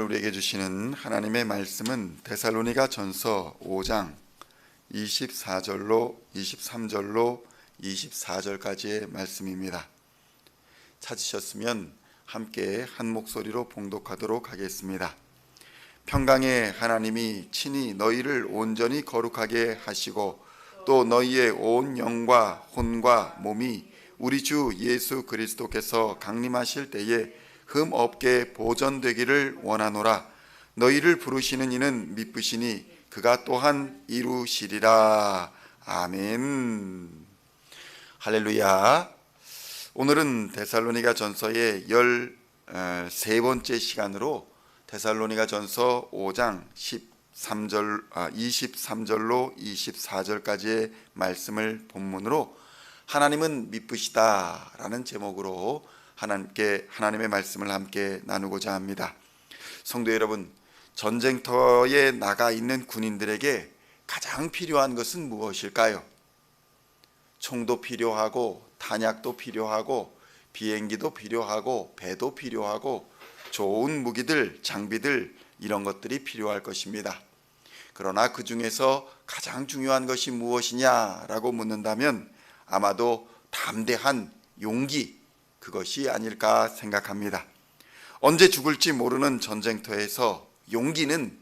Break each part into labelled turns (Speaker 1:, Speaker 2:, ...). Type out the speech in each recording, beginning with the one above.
Speaker 1: 오늘 우리에게 주시는 하나님의 말씀은 데살로니가 전서 5장 24절로 23절로 24절까지의 말씀입니다. 찾으셨으면 함께 한 목소리로 봉독하도록 하겠습니다. 평강의 하나님이 친히 너희를 온전히 거룩하게 하시고 또 너희의 온 영과 혼과 몸이 우리 주 예수 그리스도께서 강림하실 때에 흠 없게 보존되기를 원하노라. 너희를 부르시는 이는 미쁘시니 그가 또한 이루시리라. 아멘. 할렐루야. 오늘은 데살로니가 전서의 13번째 시간으로 데살로니가 전서 5장 23절로 24절까지의 말씀을 본문으로 하나님은 미쁘시다 라는 제목으로 하나님의 말씀을 함께 나누고자 합니다. 성도 여러분, 전쟁터에 나가 있는 군인들에게 가장 필요한 것은 무엇일까요? 총도 필요하고 탄약도 필요하고 비행기도 필요하고 배도 필요하고 좋은 무기들, 장비들 이런 것들이 필요할 것입니다. 그러나 그 중에서 가장 중요한 것이 무엇이냐라고 묻는다면 아마도 담대한 용기, 그것이 아닐까 생각합니다. 언제 죽을지 모르는 전쟁터에서 용기는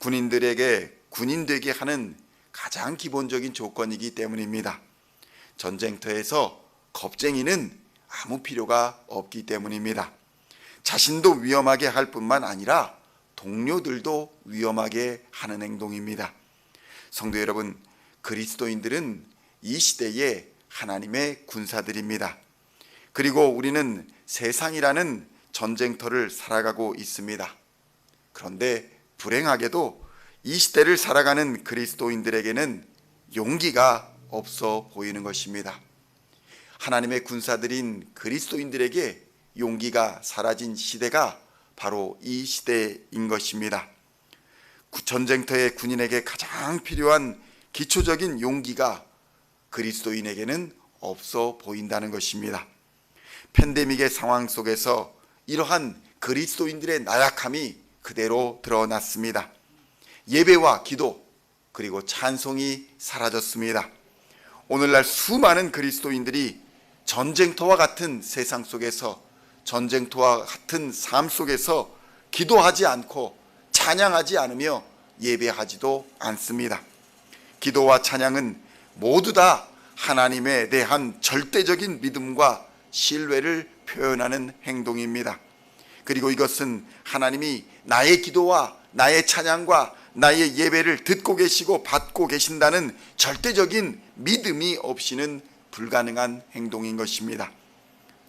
Speaker 1: 군인들에게 군인 되게 하는 가장 기본적인 조건이기 때문입니다. 전쟁터에서 겁쟁이는 아무 필요가 없기 때문입니다. 자신도 위험하게 할 뿐만 아니라 동료들도 위험하게 하는 행동입니다. 성도 여러분, 그리스도인들은 이 시대의 하나님의 군사들입니다. 그리고 우리는 세상이라는 전쟁터를 살아가고 있습니다. 그런데 불행하게도 이 시대를 살아가는 그리스도인들에게는 용기가 없어 보이는 것입니다. 하나님의 군사들인 그리스도인들에게 용기가 사라진 시대가 바로 이 시대인 것입니다. 전쟁터의 군인에게 가장 필요한 기초적인 용기가 그리스도인에게는 없어 보인다는 것입니다. 팬데믹의 상황 속에서 이러한 그리스도인들의 나약함이 그대로 드러났습니다. 예배와 기도 그리고 찬송이 사라졌습니다. 오늘날 수많은 그리스도인들이 전쟁터와 같은 세상 속에서, 전쟁터와 같은 삶 속에서 기도하지 않고 찬양하지 않으며 예배하지도 않습니다. 기도와 찬양은 모두 다 하나님에 대한 절대적인 믿음과 신뢰를 표현하는 행동입니다. 그리고 이것은 하나님이 나의 기도와 나의 찬양과 나의 예배를 듣고 계시고 받고 계신다는 절대적인 믿음이 없이는 불가능한 행동인 것입니다.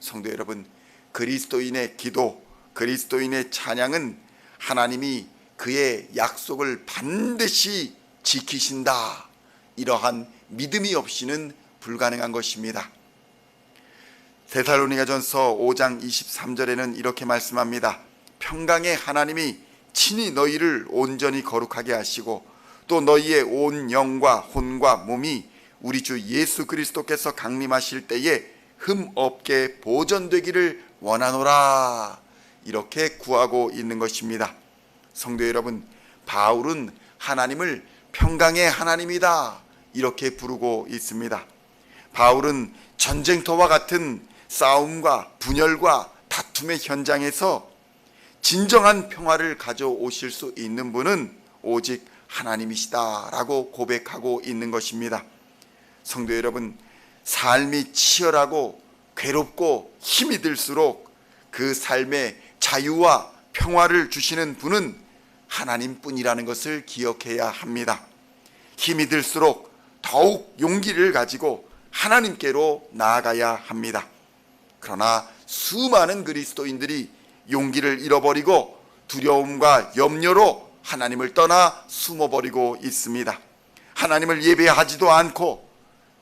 Speaker 1: 성도 여러분, 그리스도인의 기도, 그리스도인의 찬양은 하나님이 그의 약속을 반드시 지키신다, 이러한 믿음이 없이는 불가능한 것입니다. 데살로니가전서 5장 23절에는 이렇게 말씀합니다. 평강의 하나님이 친히 너희를 온전히 거룩하게 하시고 또 너희의 온 영과 혼과 몸이 우리 주 예수 그리스도께서 강림하실 때에 흠 없게 보존되기를 원하노라, 이렇게 구하고 있는 것입니다. 성도 여러분, 바울은 하나님을 평강의 하나님이다 이렇게 부르고 있습니다. 바울은 전쟁터와 같은 싸움과 분열과 다툼의 현장에서 진정한 평화를 가져오실 수 있는 분은 오직 하나님이시다라고 고백하고 있는 것입니다. 성도 여러분, 삶이 치열하고 괴롭고 힘이 들수록 그 삶에 자유와 평화를 주시는 분은 하나님뿐이라는 것을 기억해야 합니다. 힘이 들수록 더욱 용기를 가지고 하나님께로 나아가야 합니다. 그러나 수많은 그리스도인들이 용기를 잃어버리고 두려움과 염려로 하나님을 떠나 숨어버리고 있습니다. 하나님을 예배하지도 않고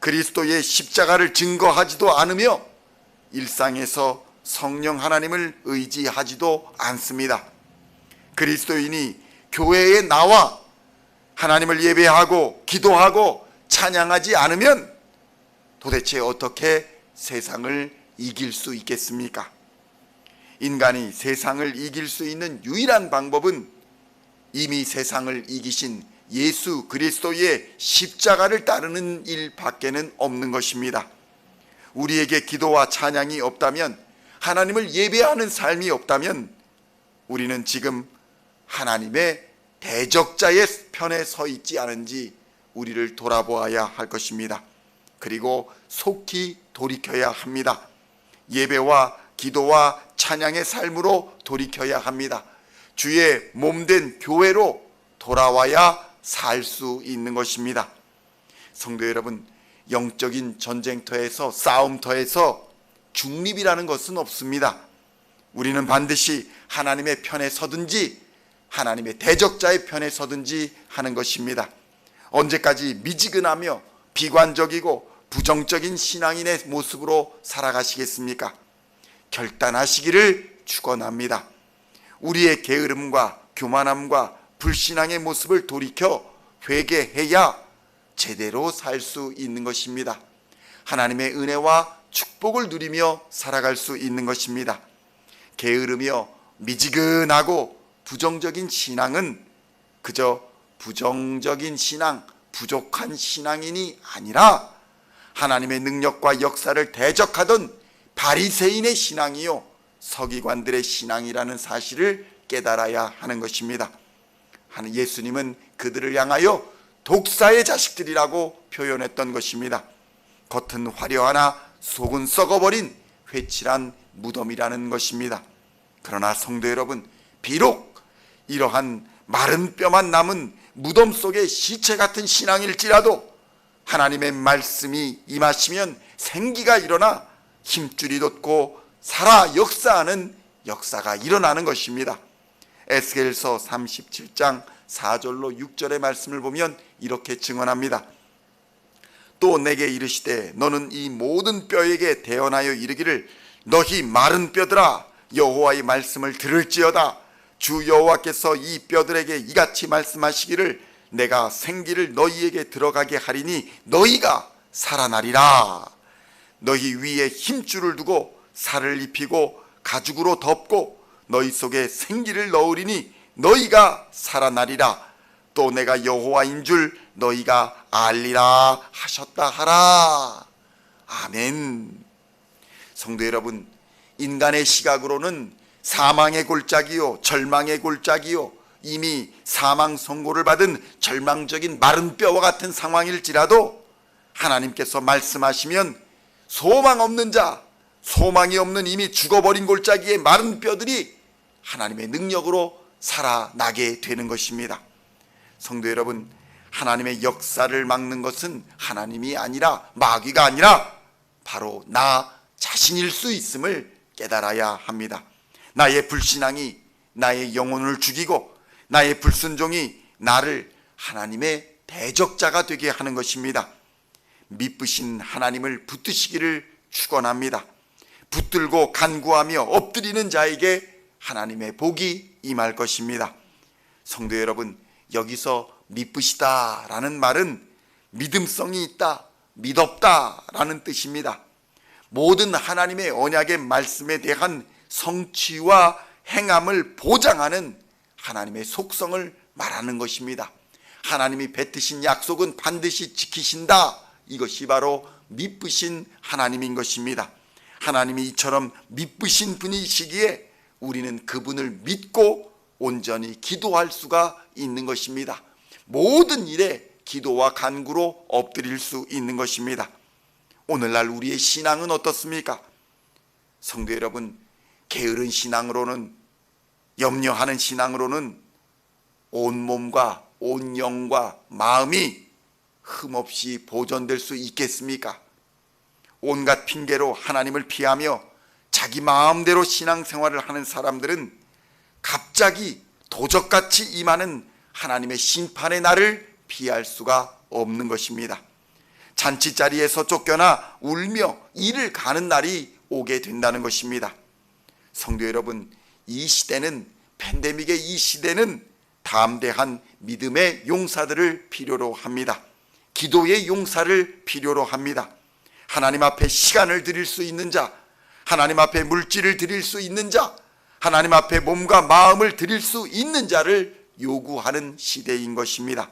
Speaker 1: 그리스도의 십자가를 증거하지도 않으며 일상에서 성령 하나님을 의지하지도 않습니다. 그리스도인이 교회에 나와 하나님을 예배하고 기도하고 찬양하지 않으면 도대체 어떻게 세상을 이길 수 있겠습니까? 인간이 세상을 이길 수 있는 유일한 방법은 이미 세상을 이기신 예수 그리스도의 십자가를 따르는 일밖에는 없는 것입니다. 우리에게 기도와 찬양이 없다면, 하나님을 예배하는 삶이 없다면 우리는 지금 하나님의 대적자의 편에 서 있지 않은지 우리를 돌아보아야 할 것입니다. 그리고 속히 돌이켜야 합니다. 예배와 기도와 찬양의 삶으로 돌이켜야 합니다. 주의 몸된 교회로 돌아와야 살 수 있는 것입니다. 성도 여러분, 영적인 전쟁터에서, 싸움터에서 중립이라는 것은 없습니다. 우리는 반드시 하나님의 편에 서든지 하나님의 대적자의 편에 서든지 하는 것입니다. 언제까지 미지근하며 비관적이고 부정적인 신앙인의 모습으로 살아가시겠습니까? 결단하시기를 축원합니다. 우리의 게으름과 교만함과 불신앙의 모습을 돌이켜 회개해야 제대로 살 수 있는 것입니다. 하나님의 은혜와 축복을 누리며 살아갈 수 있는 것입니다. 게으르며 미지근하고 부정적인 신앙은 그저 부정적인 신앙, 부족한 신앙인이 아니라 하나님의 능력과 역사를 대적하던 바리새인의 신앙이요, 서기관들의 신앙이라는 사실을 깨달아야 하는 것입니다. 예수님은 그들을 향하여 독사의 자식들이라고 표현했던 것입니다. 겉은 화려하나 속은 썩어버린 회칠한 무덤이라는 것입니다. 그러나 성도 여러분, 비록 이러한 마른 뼈만 남은 무덤 속의 시체 같은 신앙일지라도 하나님의 말씀이 임하시면 생기가 일어나 힘줄이 돋고 살아 역사하는 역사가 일어나는 것입니다. 에스겔서 37장 4절로 6절의 말씀을 보면 이렇게 증언합니다. 또 내게 이르시되 너는 이 모든 뼈에게 대언하여 이르기를 너희 마른 뼈들아 여호와의 말씀을 들을지어다. 주 여호와께서 이 뼈들에게 이같이 말씀하시기를 내가 생기를 너희에게 들어가게 하리니 너희가 살아나리라. 너희 위에 힘줄을 두고 살을 입히고 가죽으로 덮고 너희 속에 생기를 넣으리니 너희가 살아나리라. 또 내가 여호와인 줄 너희가 알리라 하셨다 하라. 아멘. 성도 여러분, 인간의 시각으로는 사망의 골짜기요, 절망의 골짜기요, 이미 사망 선고를 받은 절망적인 마른 뼈와 같은 상황일지라도 하나님께서 말씀하시면 소망 없는 자, 소망이 없는 이미 죽어버린 골짜기의 마른 뼈들이 하나님의 능력으로 살아나게 되는 것입니다. 성도 여러분, 하나님의 역사를 막는 것은 하나님이 아니라, 마귀가 아니라 바로 나 자신일 수 있음을 깨달아야 합니다. 나의 불신앙이 나의 영혼을 죽이고 나의 불순종이 나를 하나님의 대적자가 되게 하는 것입니다. 미쁘신 하나님을 붙드시기를 축원합니다. 붙들고 간구하며 엎드리는 자에게 하나님의 복이 임할 것입니다. 성도 여러분, 여기서 미쁘시다라는 말은 믿음성이 있다, 믿었다라는 뜻입니다. 모든 하나님의 언약의 말씀에 대한 성취와 행함을 보장하는 하나님의 속성을 말하는 것입니다. 하나님이 뱉으신 약속은 반드시 지키신다. 이것이 바로 미쁘신 하나님인 것입니다. 하나님이 이처럼 미쁘신 분이시기에 우리는 그분을 믿고 온전히 기도할 수가 있는 것입니다. 모든 일에 기도와 간구로 엎드릴 수 있는 것입니다. 오늘날 우리의 신앙은 어떻습니까? 성도 여러분, 게으른 신앙으로는, 염려하는 신앙으로는 온 몸과 온 영과 마음이 흠없이 보존될 수 있겠습니까? 온갖 핑계로 하나님을 피하며 자기 마음대로 신앙생활을 하는 사람들은 갑자기 도적같이 임하는 하나님의 심판의 날을 피할 수가 없는 것입니다. 잔치자리에서 쫓겨나 울며 이를 가는 날이 오게 된다는 것입니다. 성도 여러분, 이 시대는, 팬데믹의 이 시대는 담대한 믿음의 용사들을 필요로 합니다. 기도의 용사를 필요로 합니다. 하나님 앞에 시간을 드릴 수 있는 자, 하나님 앞에 물질을 드릴 수 있는 자, 하나님 앞에 몸과 마음을 드릴 수 있는 자를 요구하는 시대인 것입니다.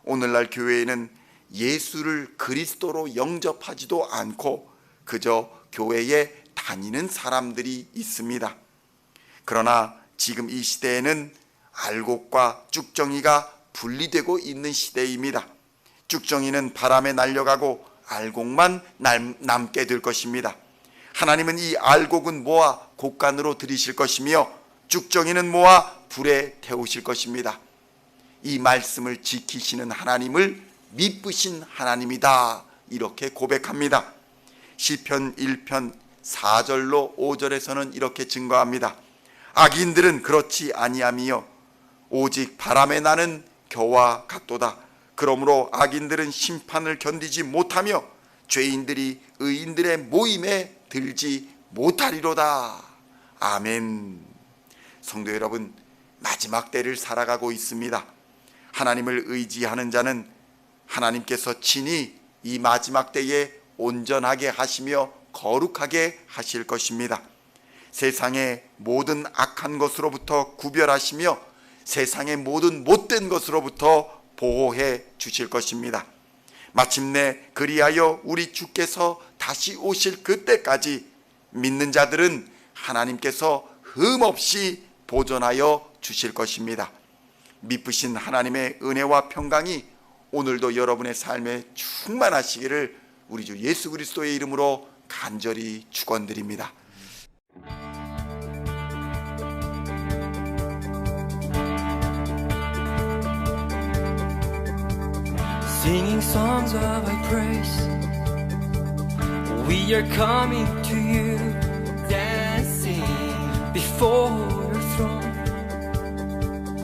Speaker 1: 오늘날 교회에는 예수를 그리스도로 영접하지도 않고 그저 교회에 다니는 사람들이 있습니다. 그러나 지금 이 시대에는 알곡과 쭉정이가 분리되고 있는 시대입니다. 쭉정이는 바람에 날려가고 알곡만 남게 될 것입니다. 하나님은 이 알곡은 모아 곡간으로 들이실 것이며 쭉정이는 모아 불에 태우실 것입니다. 이 말씀을 지키시는 하나님을 미쁘신 하나님이다, 이렇게 고백합니다. 시편 1편 4절로 5절에서는 이렇게 증거합니다. 악인들은 그렇지 아니하며 오직 바람에 나는 겨와 같도다. 그러므로 악인들은 심판을 견디지 못하며 죄인들이 의인들의 모임에 들지 못하리로다. 아멘. 성도 여러분, 마지막 때를 살아가고 있습니다. 하나님을 의지하는 자는 하나님께서 친히 이 마지막 때에 온전하게 하시며 거룩하게 하실 것입니다. 세상의 모든 악한 것으로부터 구별하시며 세상의 모든 못된 것으로부터 보호해 주실 것입니다. 마침내 그리하여 우리 주께서 다시 오실 그때까지 믿는 자들은 하나님께서 흠없이 보존하여 주실 것입니다. 미쁘신 하나님의 은혜와 평강이 오늘도 여러분의 삶에 충만하시기를 우리 주 예수 그리스도의 이름으로 간절히 축원드립니다.
Speaker 2: Singing songs of thy praise, we are coming to you, dancing before your throne.